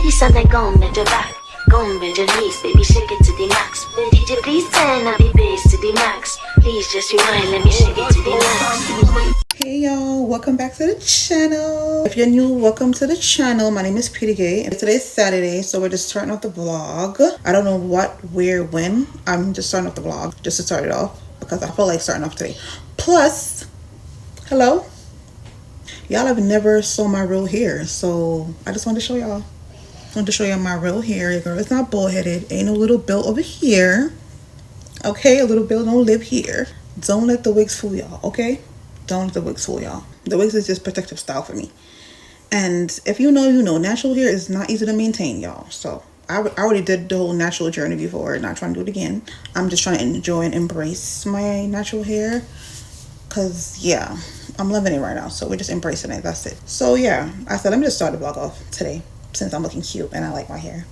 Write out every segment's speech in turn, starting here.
Baby, Sunday gone at your back. Gone bend your knees, baby, shake it to the max. Then DJ, please turn up the bass to the max. Please just rewind, let me shake it to the max. Hey y'all, welcome back to the channel. If you're new, welcome to the channel. My name is Pattie, and today's Saturday, so we're just starting off the vlog. I don't know what, where, when. I'm just starting off the vlog just to start it off because I feel like starting off today. Plus, hello, y'all have never saw my real hair, so I just wanted to show y'all. I want to show y'all my real hair. Girl, it's not bald headed. Ain't no little belt over here. Okay, a little belt don't live here. Don't let the wigs fool y'all. Okay, don't let the wigs fool y'all. The wigs is just protective style for me. And if you know, you know. Natural hair is not easy to maintain, y'all. So I already did the whole natural journey before. Not trying to do it again. I'm just trying to enjoy and embrace my natural hair. Cause yeah, I'm loving it right now. So we're just embracing it. That's it. So yeah, I said let me just start the vlog off today since I'm looking cute and I like my hair.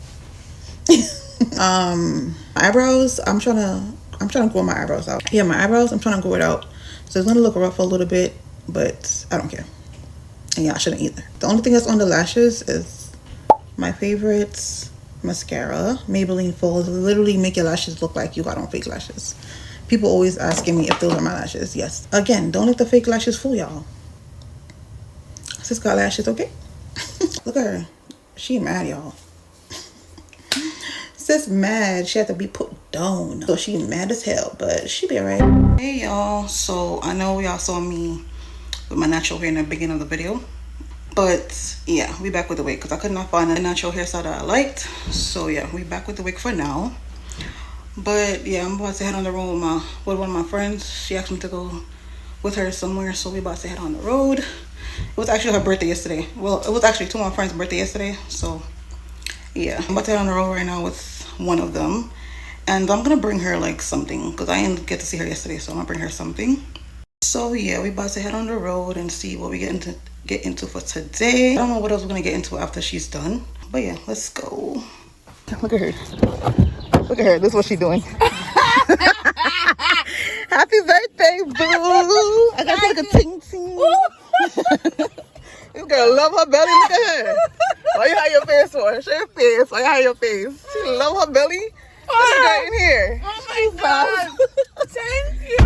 Eyebrows. I'm trying to grow my eyebrows out. Yeah, my eyebrows. I'm trying to grow it out. So it's gonna look rough a little bit, but I don't care. And yeah, I shouldn't either. The only thing that's on the lashes is my favorite mascara, Maybelline Falls. Literally make your lashes look like you got on fake lashes. People always asking me if those are my lashes. Yes. Again, don't let the fake lashes fool y'all. Sis got lashes, okay? Look at her. She mad, y'all. Sis mad. She had to be put down. So she mad as hell, but she be alright. Hey y'all. So I know y'all saw me with my natural hair in the beginning of the video. But yeah, we back with the wig because I could not find a natural hairstyle that I liked. So yeah, we back with the wig for now. But yeah, I'm about to head on the road with one of my friends. She asked me to go with her somewhere, so we about to head on the road. It was actually her birthday yesterday. Well, it was actually two of my friends' birthday yesterday. So yeah, I'm about to head on the road right now with one of them, and I'm gonna bring her like something because I didn't get to see her yesterday, so I'm gonna bring her something. So yeah, we about to head on the road and see what we get into for today. I don't know what else we're gonna get into after she's done, but yeah, let's go. Look at her. Look at her. This is what she's doing. Happy birthday, boo! I got like a ting ting. This girl love her belly. Look at her. Why you hide your face for? Show your face. Why you hide your face? She love her belly. Look at her in here. Oh my god. Thank you.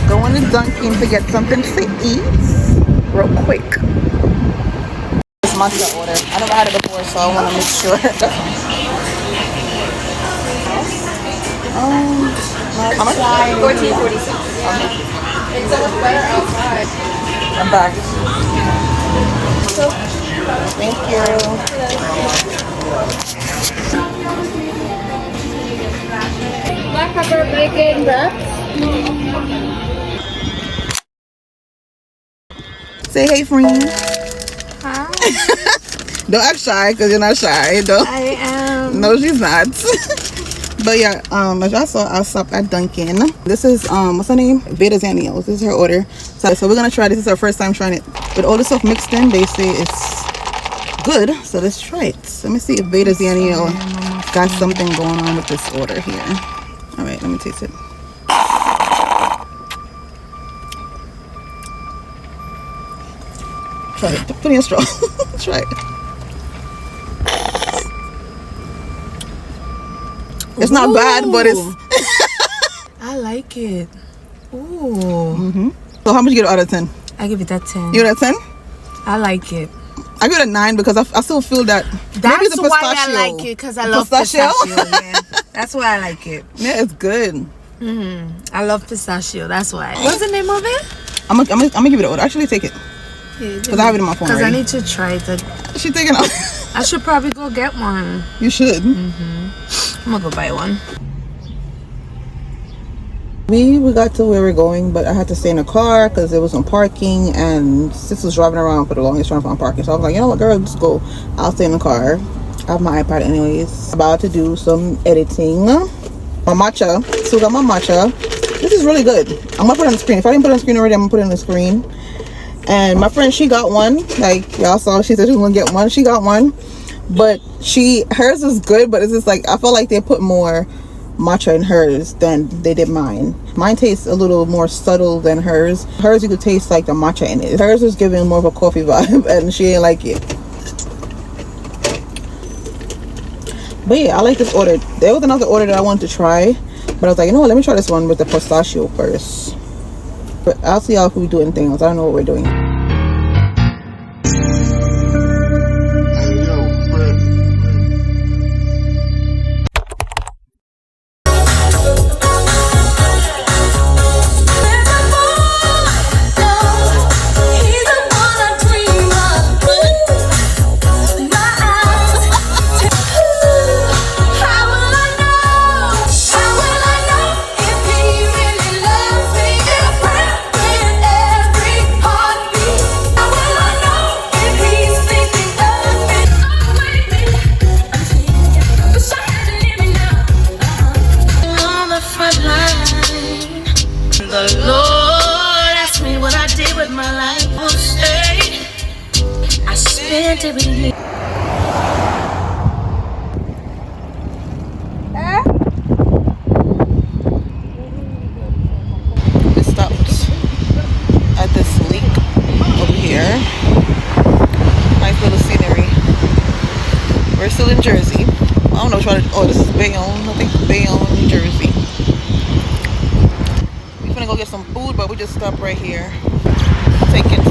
Going to Dunkin' to get something to eat real quick. This matcha order. I never had it before, so I want to make sure. How much? $14.46. It's so much better outside. I'm back. Thank you. Black pepper, bacon, wraps. Say hey, friend. Hi. Don't act shy, because you're not shy. Don't. I am. No, she's not. But yeah, as y'all saw, I stopped at Dunkin'. This is what's her name? BABYLUVS. This is her order. So we're gonna try this. This is our first time trying it. With all the stuff mixed in, they say it's good. So let's try it. So let me see if BABYLUVS got something going on with this order here. All right, let me taste it. Try it. Put in a straw. Try it. It's not bad, but it's. I like it. Ooh. So how much you get out of 10? I give it a 10. You get a 10? I like it. I give it a 9 because I still feel that. That's why I like it, because I love pistachio. Yeah. That's why I like it. Yeah, it's good. I love pistachio. That's why. What's the name of it? I'm gonna give it an order. Actually, take it. Because I have it in my phone. Because I need to try it. She's taking it. I should probably go get one. You should. I'm gonna go buy one. We got to where we're going, but I had to stay in a car because there was some parking, and sis was driving around for the longest trying to find parking. So I was like, you know what, girl, just go. I'll stay in the car. I have my iPad anyways. About to do some editing. My matcha. Still got my matcha. This is really good. I'm gonna put it on the screen. If I didn't put it on the screen already, I'm gonna put it on the screen. And my friend, she got one. Like y'all saw, she said she was gonna get one. She got one. But hers was good, but it's just like I feel like they put more matcha in hers than they did mine. Mine tastes a little more subtle than hers. Hers, you could taste like the matcha in it. Hers was giving more of a coffee vibe, and she ain't like it. But yeah, I like this order. There was another order that I wanted to try, but I was like, you know what, let me try this one with the pistachio first. But I'll see y'all if we're doing things. I don't know what we're doing. The Lord asked me what I did with my life. I'll say I spent it with you. We stopped at this lake over here. Nice little scenery. We're still in Jersey. I don't know which one. Oh, this is Bayonne. I think Bayonne, New Jersey. We're gonna go get some food, but we just stopped right here. Taking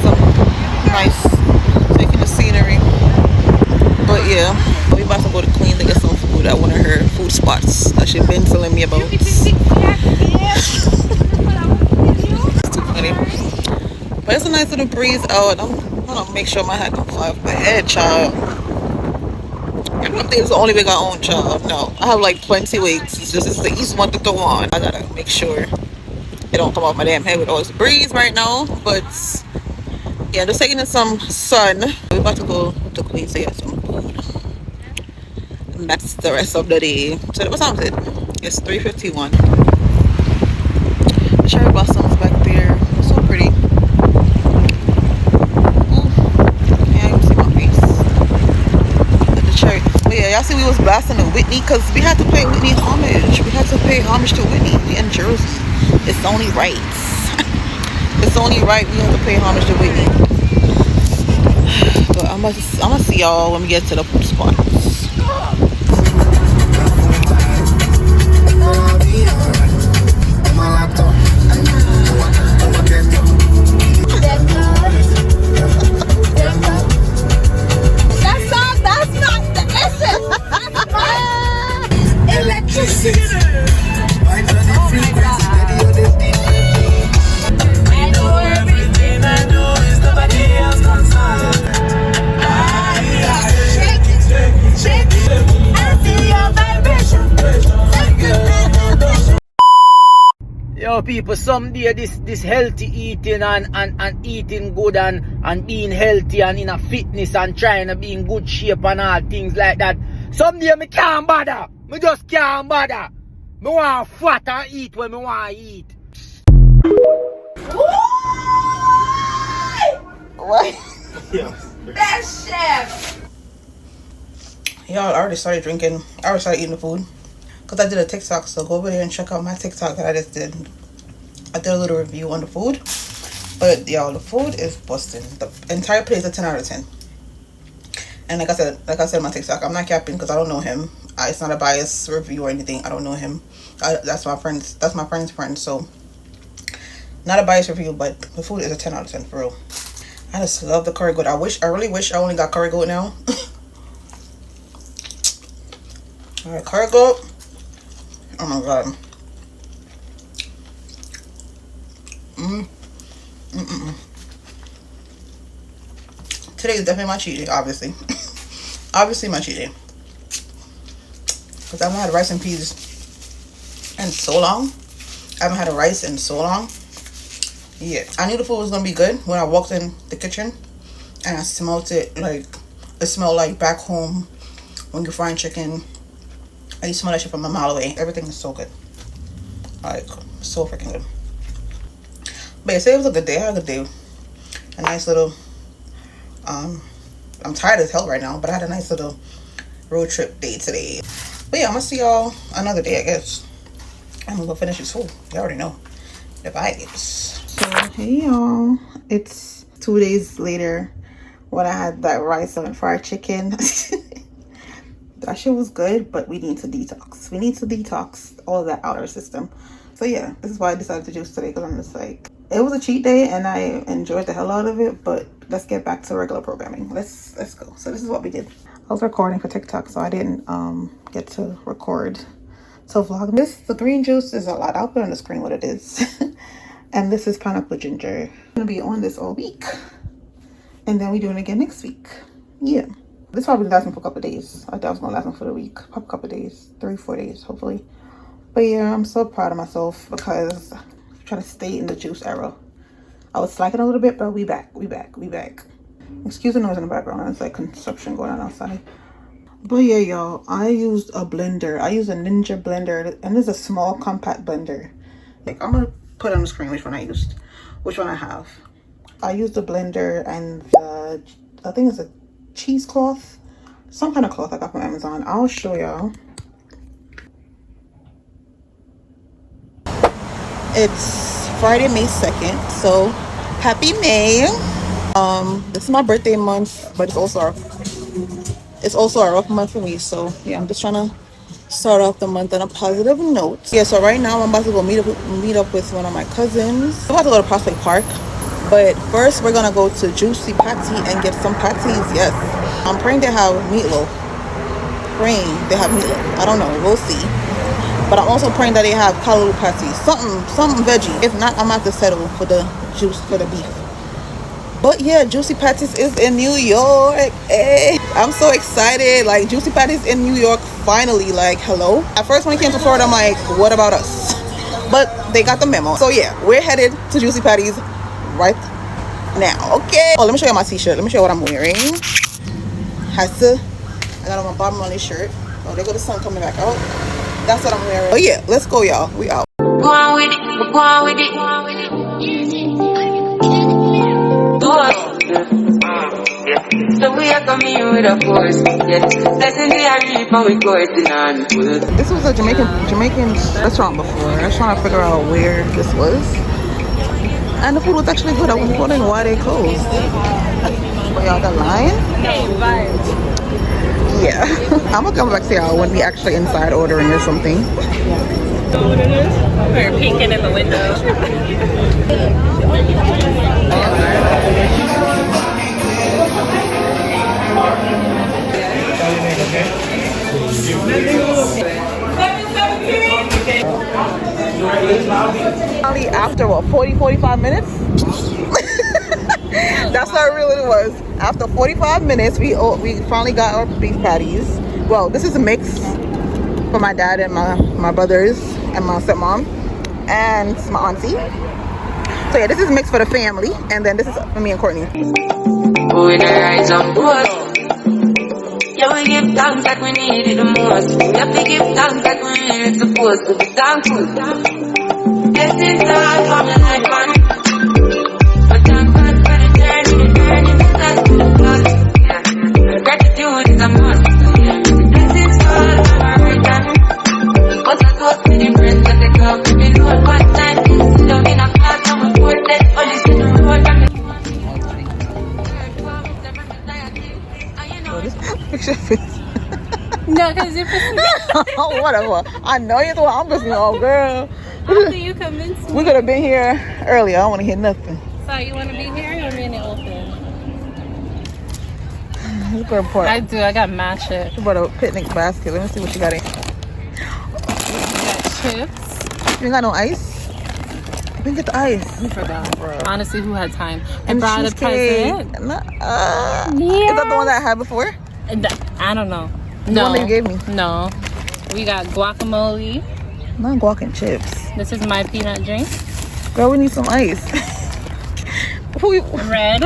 the scenery. But yeah, we about to go to Queens and get some food at one of her food spots that she's been telling me about. It's too funny. But it's a nice little breeze out. I'm gonna make sure my hat don't fly off my head, child. I don't think it's the only wig I own, child. No, I have like 20 wigs. It's the easy one to throw on. I gotta make sure it don't come off my damn head with all this breeze right now. But yeah, just taking in some sun. We're about to go to Queens to get some food. And that's the rest of the day. So what time is it? It's 3:51. The cherry blossoms back there. It's so pretty. Ooh. Yeah, you can see my face. At the cherry. But yeah, y'all see we was blasting to Whitney because we had to pay Whitney homage. We had to pay homage to Whitney. We in Jersey. It's only right. It's only right we have to pay homage to Whitney. But I'm gonna see y'all when we get to the food spots. That's not the essence. Electricity. Yo people, someday this healthy eating and eating good and being healthy and in a fitness and trying to be in good shape and all things like that. Someday me can't bother. Me just can't bother. Me want fat and eat when me want to eat. What? Best chef. Y'all already started drinking. I already started eating the food. Because I did a TikTok, so go over there and check out my TikTok that I just did. I did a little review on the food. But y'all, the food is busting. The entire plate is a 10 out of 10. And like I said in my TikTok, I'm not capping because I don't know him. It's not a biased review or anything. I don't know him. That's my friend's friend. So not a biased review, but the food is a 10 out of 10 for real. I just love the curry goat. I really wish I only got curry goat now. Alright, curry goat. Oh my god. Today is definitely my cheat day, obviously. Obviously my cheat day. Because I haven't had rice and peas in so long. I haven't had a rice in so long. Yeah. I knew the food was going to be good when I walked in the kitchen. And I smelled it like, it smelled like back home when you're frying chicken. I smell that shit from a mile away. Everything is so good. Like, so freaking good. But yeah, say it was a good day. I had a good day. A nice little, I'm tired as hell right now, but I had a nice little road trip day today. But yeah, I'm gonna see y'all another day, I guess. I'm gonna go finish this food. You already know the vibes. So hey y'all, it's 2 days later when I had that rice and fried chicken. That shit was good, but we need to detox. We need to detox all of that out of our system. So yeah, this is why I decided to juice today, because I'm just like, it was a cheat day and I enjoyed the hell out of it, but let's get back to regular programming. Let's go. So this is what we did. I was recording for TikTok, so I didn't get to record to vlog. The green juice is a lot. I'll put on the screen what it is. And this is pineapple ginger. I'm gonna be on this all week, and then we do it again next week. Yeah, this probably lasts me for a couple of days. I thought it was gonna last me for the week, a couple of days, 3-4 days hopefully. But yeah, I'm so proud of myself because I'm trying to stay in the juice era. I was slacking a little bit, but we back. Excuse the noise in the background. It's like construction going on outside. But yeah, y'all, I used a blender. I used a Ninja blender, and it's a small compact blender. Like, I'm gonna put on the screen which one I used, which one I have. I used the blender and the, I think it's a cheesecloth, some kind of cloth I got from Amazon. I'll show y'all. It's Friday, May 2nd, so happy May. This is my birthday month, but it's also a rough month for me. So yeah, I'm just trying to start off the month on a positive note. Yeah, so right now I'm about to go meet up with one of my cousins. I'm about to go to Prospect Park, but first we're gonna go to Juicy Patty and get some patties. Yes, I'm praying they have meatloaf. I don't know, we'll see. But I'm also praying that they have callaloo patties, something veggie. If not, I'm gonna have to settle for the juice, for the beef. But yeah, Juicy Patties is in New York. Hey, I'm so excited. Like, Juicy Patties in New York finally. Like, hello. At first when we came to Florida, I'm like, what about us? But they got the memo. So yeah, we're headed to Juicy Patties right now. Okay. Oh, let me show you my t-shirt. Let me show you what I'm wearing. I got on my bottom on this shirt. Oh, there go the sun coming back out. That's what I'm wearing. Oh yeah, let's go, y'all. We out. Go on with it. Go on with it. Go on with it. So we are coming with a force. Blessing the reap and we courting on. This was a Jamaican restaurant before. I was trying to figure out where this was, and the food was actually good. I was wondering why they closed. But y'all, the line? Yeah. I'm gonna come back to y'all when we actually inside ordering or something. So what it is? We're peeking in the window. After what, 40-45 minutes? That's how real it was. After 45 minutes, we finally got our beef patties. Well, this is a mix for my dad and my brothers and my stepmom and my auntie. So yeah, this is a mix for the family, and then this is for me and Courtney. Yeah, we give thanks that we need it the most. We have to give thanks that we need it supposed to be thankful. Blessings all from the life man. But thank God for the journey that's to the God. Yeah, gratitude is a must. Blessings all from our return. But I thought to the friends that they come to me Lord, what time is don't in a class and we put that only see the road from the Picture face. No, because you're pissing me off. Whatever. I know you're the one I'm pissing off, girl. After you convinced me. We could have been here earlier. I don't want to hear nothing. So you want to be here or you want to be in the open? Let's go to Port. I do. I got Matcha. You brought a picnic basket. Let me see what you got in. I got chips. You ain't got no ice? We can get the ice. I forgot. Bro. Honestly, who had time? I And brought a present. Is Yeah. that the one that I had before? I don't know. The No. one that you gave me? No. We got guacamole. Not guac and chips. This is my peanut drink. Girl, we need some ice. Red.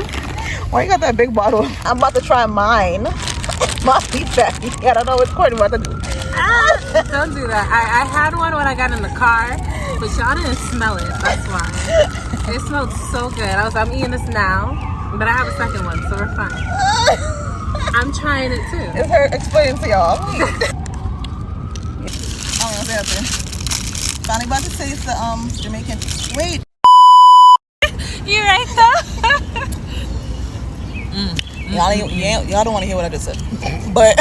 Why you got that big bottle? I'm about to try mine. My beef patty. I don't know which Courtney about to do. Don't do that. I had one when I got in the car, but y'all didn't smell it. That's why. It smelled so good. I'm eating this now, but I have a second one, so we're fine. I'm trying it too. It's her explaining to y'all. I don't know nothing. Finally about to taste the Jamaican. Wait. You right though? Y'all don't want to hear what I just said. But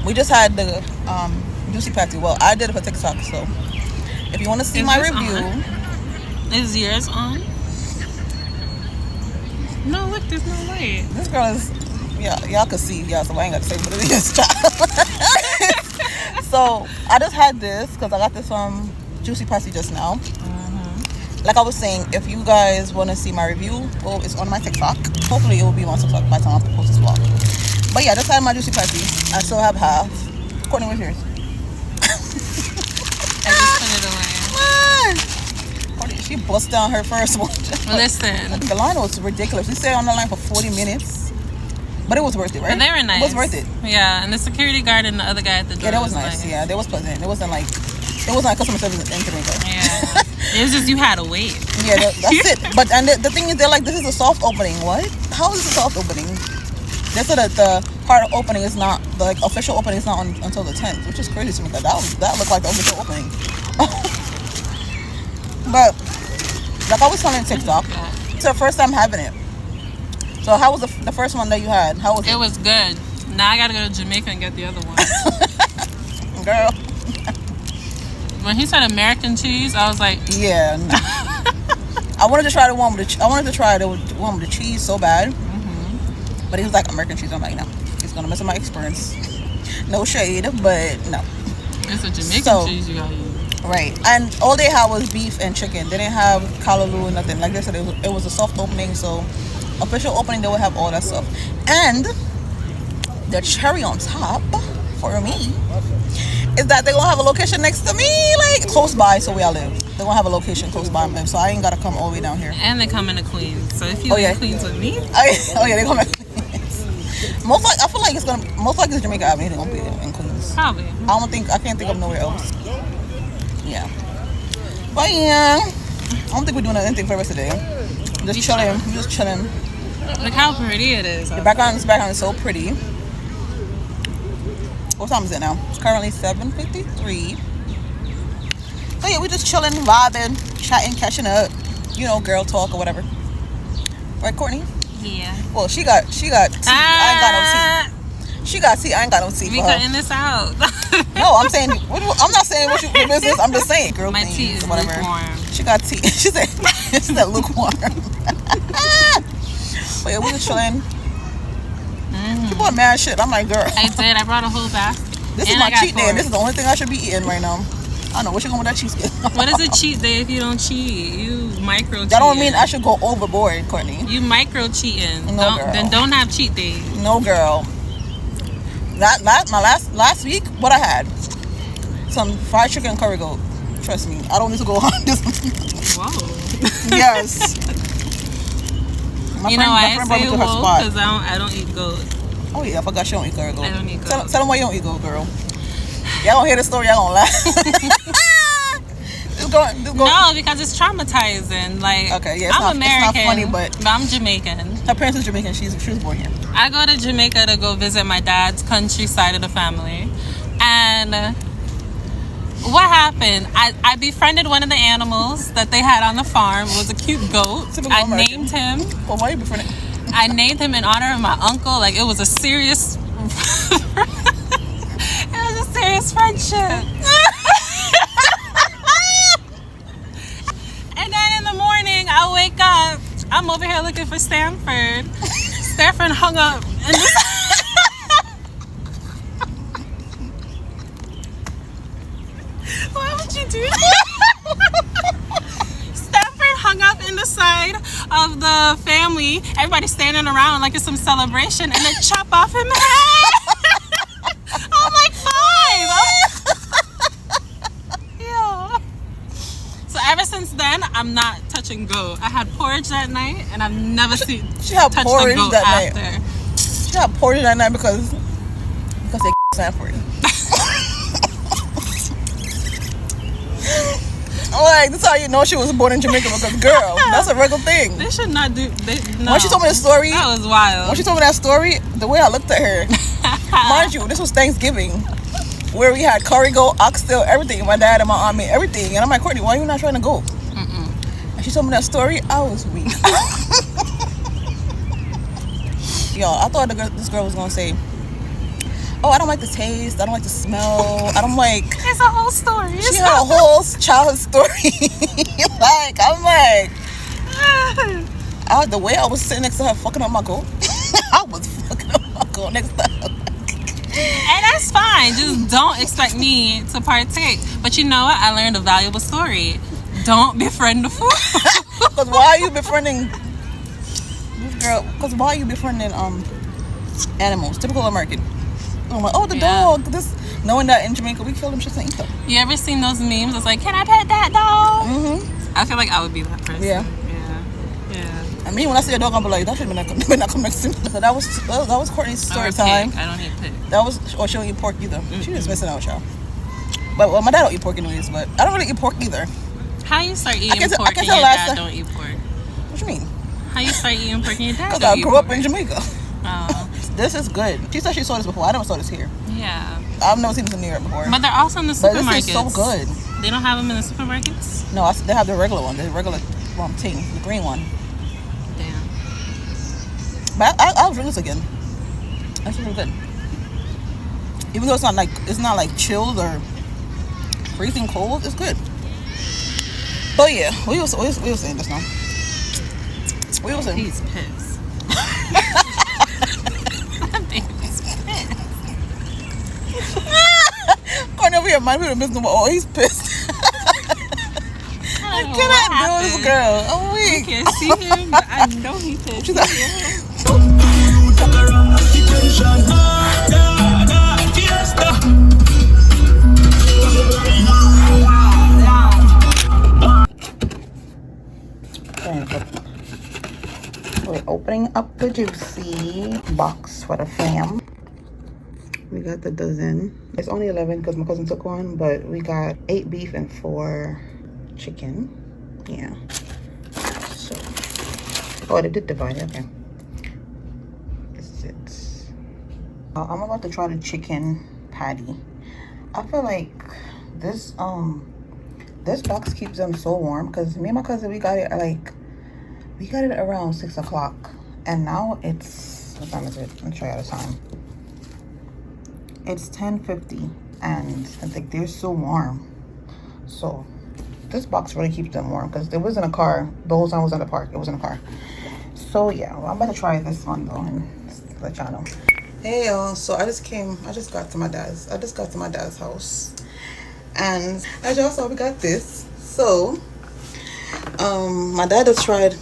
we just had the juicy patty. Well, I did it for TikTok, so if you want to see my review. Is yours on? No, look, there's no light. This girl is, y'all can see, so I ain't got to say what it is, child. So I just had this because I got this from Juicy Patty just now. Like I was saying, if you guys want to see my review, well, it's on my TikTok. Hopefully it will be on TikTok by the time I post this vlog. But yeah, just had my Juicy Patty. I still have half. Courtney, what's yours? I just put it away. Courtney, she bust down her first one. Listen. The line was ridiculous. We stayed on the line for 40 minutes. But it was worth it, right? But they were nice. It was worth it. Yeah, and the security guard and the other guy at the door. Yeah, that was nice. Yeah, that was pleasant. It wasn't like customer service in Jamaica. Yeah. It was just you had to wait. Yeah, that's it. But the thing is, they're like, this is a soft opening. What? How is this a soft opening? They said that the hard opening is not, the official opening is not until the 10th, which is crazy to me. That looked like the official opening. But like I was telling TikTok, it's the first time having it. So how was the first one that you had? How was it? It was good. Now I gotta go to Jamaica and get the other one. Girl. When he said American cheese, I was like, yeah. No. I wanted to try the one with the cheese so bad. But he was like, American cheese. I'm like, no, it's gonna mess up my experience. No shade, but no. It's a Jamaican cheese you gotta use. Right, and all they had was beef and chicken. They didn't have callaloo or nothing. Like they said, it was a soft opening. So official opening, they would have all that stuff. And the cherry on top for me is that they're gonna have a location next to me, like close by, so where I live. They're gonna have a location close by me, so I ain't gotta come all the way down here. And they come into Queens, so if you in Queens with me, they come in Queens. Most likely it's Jamaica Avenue. They're gonna be in Queens. Probably. I can't think of nowhere else. Yeah, but yeah, I don't think we're doing anything for the rest of the day. Just chilling. Look how pretty it is. The background is so pretty. What time is it now? It's currently 7:53. So yeah, we're just chilling, vibing, chatting, catching up. You know, girl talk or whatever. Right, Courtney? Yeah. Well, she got tea. I ain't got no tea. She got tea. I ain't got no tea. We cutting this out. No, I'm saying. I'm not saying what your business. I'm just saying, girl. My tea is lukewarm. She got tea. She said lukewarm. But yeah, we were chilling. You bought mad shit. I'm like, girl. I did. I brought a whole basket. This is my cheat day. This is the only thing I should be eating right now. I don't know what you going with that cheesecake. What is a cheat day if you don't cheat? You micro cheating. That don't mean I should go overboard, Courtney. You micro cheating. No, girl. Then don't have cheat days. No, girl. Last week, what I had? Some fried chicken curry goat. Trust me, I don't need to go on this. Whoa. Yes. You know why I say whoa? Because I don't eat goat. Oh yeah, I forgot you don't eat curry goat. I don't eat goat. Tell them why you don't eat goat, girl. Y'all don't hear the story, y'all don't laugh. Just go. No, because it's traumatizing. Like, okay, yeah, I'm American, it's not funny, but I'm Jamaican. Her parents are Jamaican. She was born here. I go to Jamaica to go visit my dad's country side of the family, and what happened? I befriended one of the animals that they had on the farm. It was a cute goat. I named him. Well, why are you befriending? I named him in honor of my uncle. Like, it was a serious. It was a serious friendship. And then in the morning, I wake up. I'm over here looking for Stanford. Stanford hung up. Why would you do that? Stanford hung up in the side of the family. Everybody standing around like it's some celebration, and then chop off him head. I'm like 5. Yeah. So ever since then, I'm not touching goat. I had porridge that night, and I've never seen touched a goat after. Night. She had porridge that night because they Stanford. Oh Like, that's how you know she was born in Jamaica, because girl, that's a regular thing. They should not do. No. When she told me the story, that was wild. when she told me that story, the way I looked at her, mind you, this was Thanksgiving, where we had curry goat, oxtail, everything. My dad and my aunt made everything, and I'm like, Courtney, why are you not trying to go? And she told me that story. I was weak. Yo, I thought this girl was gonna say, oh, I don't like the taste, I don't like the smell. I'm like, it's a whole story. She had a whole childhood story. Like, I'm like, the way I was sitting next to her fucking up my goat, I was fucking up my goat next to her. And that's fine. Just don't expect me to partake. But you know what? I learned a valuable story. Don't befriend the food. Because why are you befriending this girl? Because why are you befriending animals? Typical American. I'm like, oh, the dog. This, knowing that in Jamaica we kill them shits and eat them. You ever seen those memes? It's like, can I pet that dog? Mm-hmm. I feel like I would be that person. Yeah. I mean, when I see a dog, I'm like, that should not come next to me. So that was Courtney's story time. I don't eat pig. That was, or she don't eat pork either. She was missing out, y'all. But well, my dad don't eat pork anyways, but I don't really eat pork either. How you start eating pork and your dad don't eat pork? What you mean? How you start eating pork and your dad Because don't I eat grew pork? up in Jamaica. Oh. This is good. She said she saw this before. I never saw this here. Yeah. I've never seen this in New York before. But they're also in the supermarkets. But this is so good. They don't have them in the supermarkets? No, they have the regular one. The regular thing. The green one. Damn. But I'll drink this again. That's really good. Even though it's not like chilled or freezing cold, it's good. But yeah, we were saying this now. We were saying. He's pissed. That baby's pissed. Going over here, mind me the business. Oh, he's pissed. I cannot do this, girl. I'm weak. You can't see him, but I know he's pissed. She's like, we're opening up the juicy box for the fam. We got the dozen. It's only 11 because my cousin took one, but we got 8 beef and 4 chicken. Yeah. So, oh, they did divide it. Okay. This is it. I'm about to try the chicken patty. I feel like this box keeps them so warm because me and my cousin we got it around 6 o'clock, and now it's, what time is it? Let me try out the time. It's 10:50, and I think they're so warm. So this box really keeps them warm because it was in a car the whole time I was at the park. It was in a car. So yeah, well, I'm about to try this one though and let y'all know. Hey y'all, so I just got to my dad's house, and as y'all saw, we got this. So my dad just tried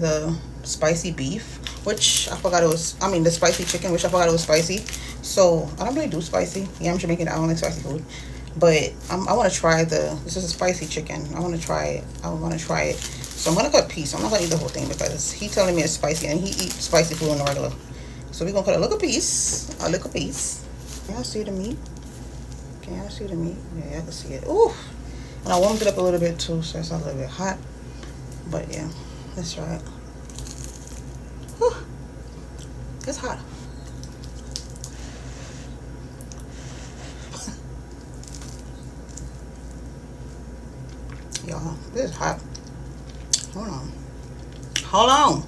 the spicy beef, which I forgot it was, the spicy chicken, which I forgot it was spicy. So I don't really do spicy. Yeah, I'm Jamaican, I don't like spicy food. But I want to try this is a spicy chicken. I want to try it. So I'm going to cut a piece. I'm not going to eat the whole thing because he's telling me it's spicy and he eats spicy food on the regular. So we're going to cut a little piece. Can y'all see the meat? Yeah, I can see it. Ooh. And I warmed it up a little bit too, so it's a little bit hot. But yeah, let's try it. Whew. It's hot. Y'all, this is hot. Hold on.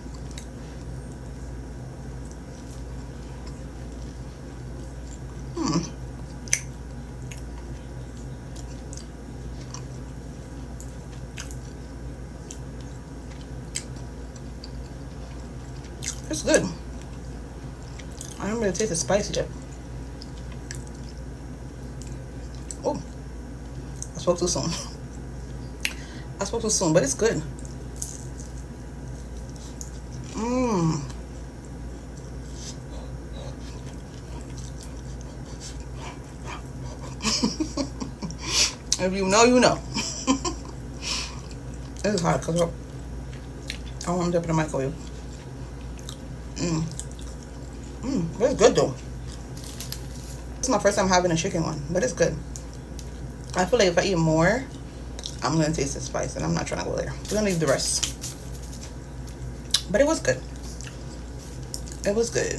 It's good. I don't really taste the spicy yet. Oh, I spoke too soon, but it's good. If you know, you know. This is hot because I want to dip in the microwave. But it's good though. It's my first time having a chicken one, but it's good. I feel like if I eat more, I'm gonna taste the spice, and I'm not trying to go there. I'm gonna leave the rest. But it was good. It was good.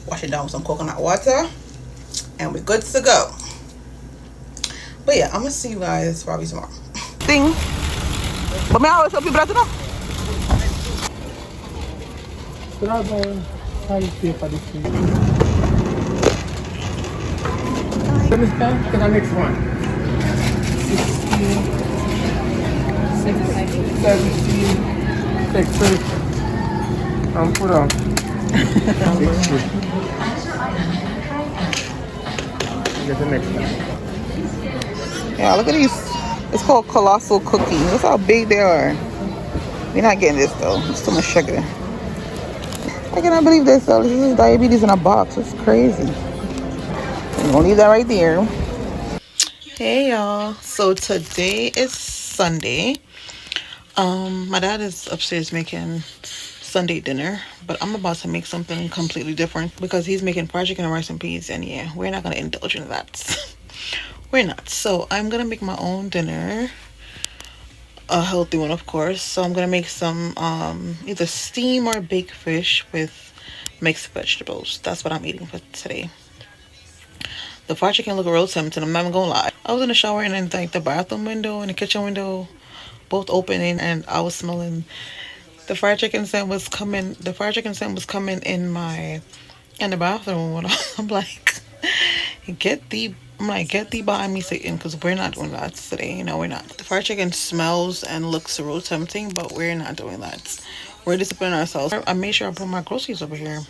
Wash it down with some coconut water, and we're good to go. But yeah, I'm gonna see you guys probably tomorrow. Thing. But me always tell people that, you know. So that's how you pay for this thing. So this time, take the next one. 16, 17, take 30. And put on. 60. Get the next one. Yeah, look at these. It's called colossal cookies. Look how big they are. We're not getting this though. It's too much sugar. I cannot believe this though. This is diabetes in a box. It's crazy. I'm gonna leave that right there. Hey y'all. So today is Sunday. My dad is upstairs making Sunday dinner, but I'm about to make something completely different because he's making fried chicken and rice and peas, and yeah, we're not gonna indulge in that. We're not. So I'm gonna make my own dinner, a healthy one of course. So I'm gonna make some either steam or baked fish with mixed vegetables. That's what I'm eating for today. The fried chicken look real tempting, I'm not even gonna lie. I was in the shower and then like the bathroom window and the kitchen window both opening, and I was smelling the fried chicken scent was coming. The fried chicken scent was coming in the bathroom. When I'm like, get thee behind me, Satan, because we're not doing that today. You know, we're not. The fried chicken smells and looks real tempting, but we're not doing that. We're disciplining ourselves. I made sure I put my groceries over here.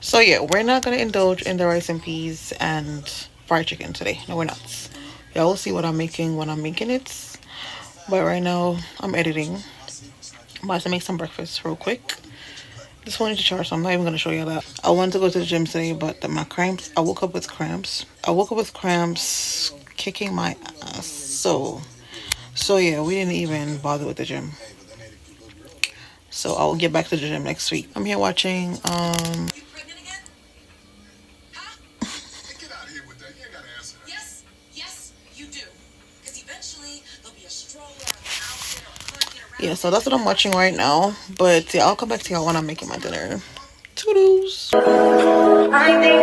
So yeah, we're not gonna indulge in the rice and peas and fried chicken today. No, we're not. Y'all will see what I'm making when I'm making it. But right now, I'm editing. I'm about to make some breakfast real quick. Just wanted to charge, so I'm not even gonna show you that. I wanted to go to the gym today, but my cramps. I woke up with cramps. Kicking my ass. So yeah, we didn't even bother with the gym. So I'll get back to the gym next week. I'm here watching yeah, so that's what I'm watching right now. But yeah, I'll come back to y'all when I'm making my dinner. Toodles. I think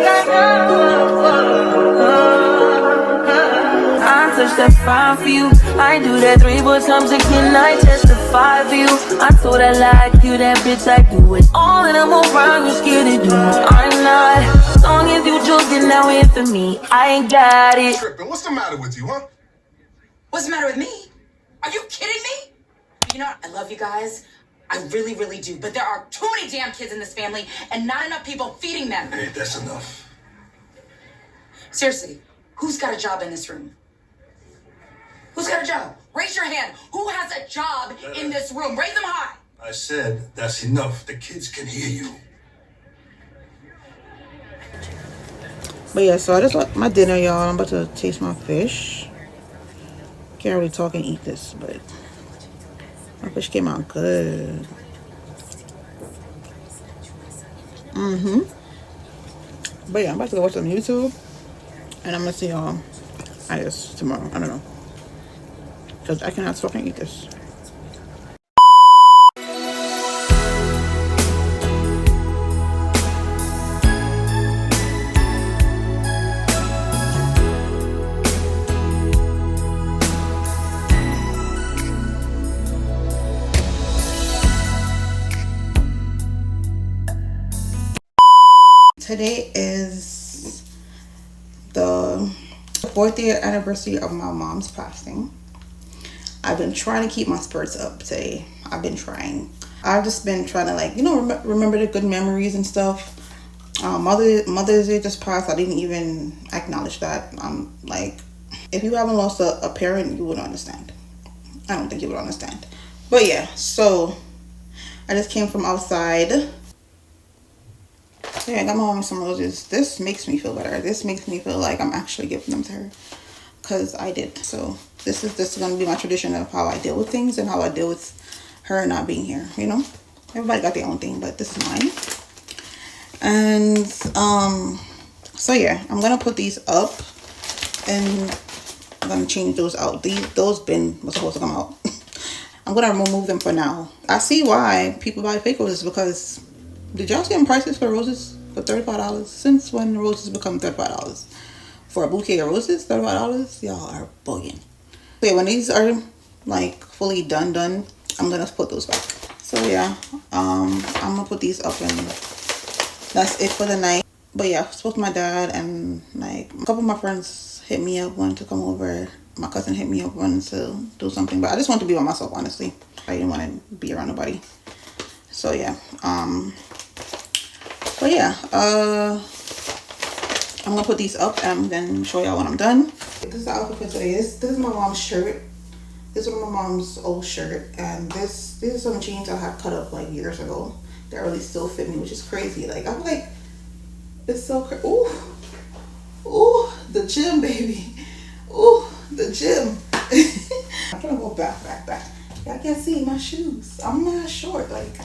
I touch that 5 for you. I do that 3 more times again. I testify for you. I told her like you, that bitch. I do it all, and I'm around. You're scared to do it. I'm not. As long as you joking now in for me, I ain't got it. What's the matter with you, huh? What's the matter with me? Are you kidding me? You know what? I love you guys. I really, really do. But there are too many damn kids in this family and not enough people feeding them. Hey, that's enough. Seriously, who's got a job in this room? Who's got a job? Raise your hand. Who has a job in this room? Raise them high. I said that's enough. The kids can hear you. But yeah, so I just like my dinner, y'all. I'm about to taste my fish. Can't really talk and eat this, but my fish came out good. But yeah, I'm about to go watch some YouTube, and I'm gonna see y'all, I guess, tomorrow. I don't know, because I cannot talk and eat this. Today is the 4th year anniversary of my mom's passing. I've been trying to keep my spirits up today. I've just been trying to, like, you know, remember the good memories and stuff. Mother's Day just passed. I didn't even acknowledge that. Like, if you haven't lost a parent, you would understand. I don't think you would understand. But yeah, so I just came from outside. Yeah, I got my mom some roses. This makes me feel better. This makes me feel like I'm actually giving them to her, because I did. So this is going to be my tradition of how I deal with things and how I deal with her not being here, you know. Everybody got their own thing, but this is mine. And so yeah, I'm gonna put these up, and I'm gonna change those out. Those bin was supposed to come out. I'm gonna remove them for now. I see why people buy fake roses, because did y'all see prices for roses for $35? Since when roses become $35? For a bouquet of roses, $35? Y'all are bugging. So yeah, when these are like fully done, I'm gonna put those back. So yeah, I'm gonna put these up, and that's it for the night. But yeah, I spoke to my dad, and like a couple of my friends hit me up, wanted to come over. My cousin hit me up, wanted to do something, but I just wanted to be by myself, honestly. I didn't want to be around nobody. So yeah, but yeah, I'm gonna put these up, and I'm gonna show y'all when I'm done. This is the outfit for today. This is my mom's shirt. This is my mom's old shirt, and these are some jeans I had cut up like years ago. That really still fit me, which is crazy. Like I'm like, it's so crazy. Ooh, the gym, baby. Ooh, the gym. I'm gonna go back. Y'all can't see my shoes. I'm not short. Like,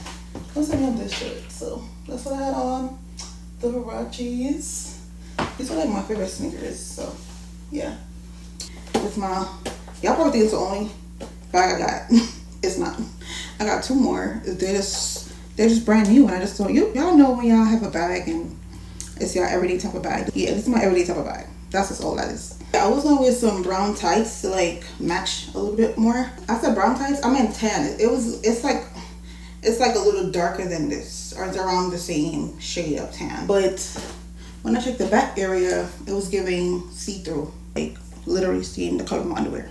plus I have this shirt, so that's what I had on. The Huaraches. These are like my favorite sneakers. So yeah, it's my. Y'all probably think it's the only bag I got. It's not. I got two more. They're just brand new, and I just thought y'all know when y'all have a bag and it's your everyday type of bag. Yeah, this is my everyday type of bag. That's just all that is. I was gonna wear some brown tights to like match a little bit more. I said brown tights. I meant tan. It's like a little darker than this, or it's around the same shade of tan. But when I checked the back area, it was giving see-through, like literally seeing the color of my underwear.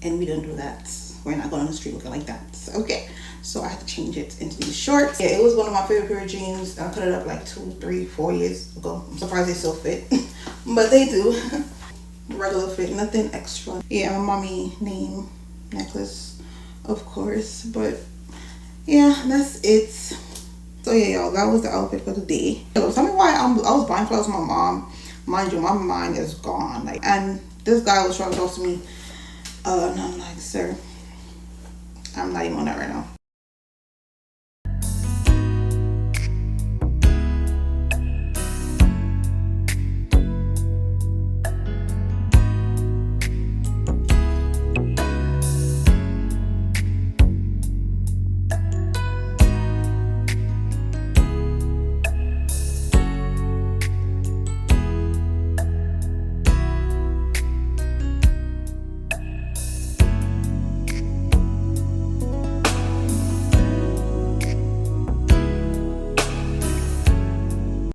And we don't do that. We're not going on the street looking like that. So, okay. So I had to change it into these shorts. Yeah, it was one of my favorite pair of jeans. I put it up like 2, 3, 4 years ago. I'm surprised they still fit. But they do. Regular fit, nothing extra. Yeah, my mommy name necklace, of course. But yeah, that's it. So yeah, y'all, that was the outfit for the day. So tell me why I was buying clothes for my mom. Mind you, my mind is gone. Like, and this guy was trying to talk to me. And I'm like, sir, I'm not even on that right now.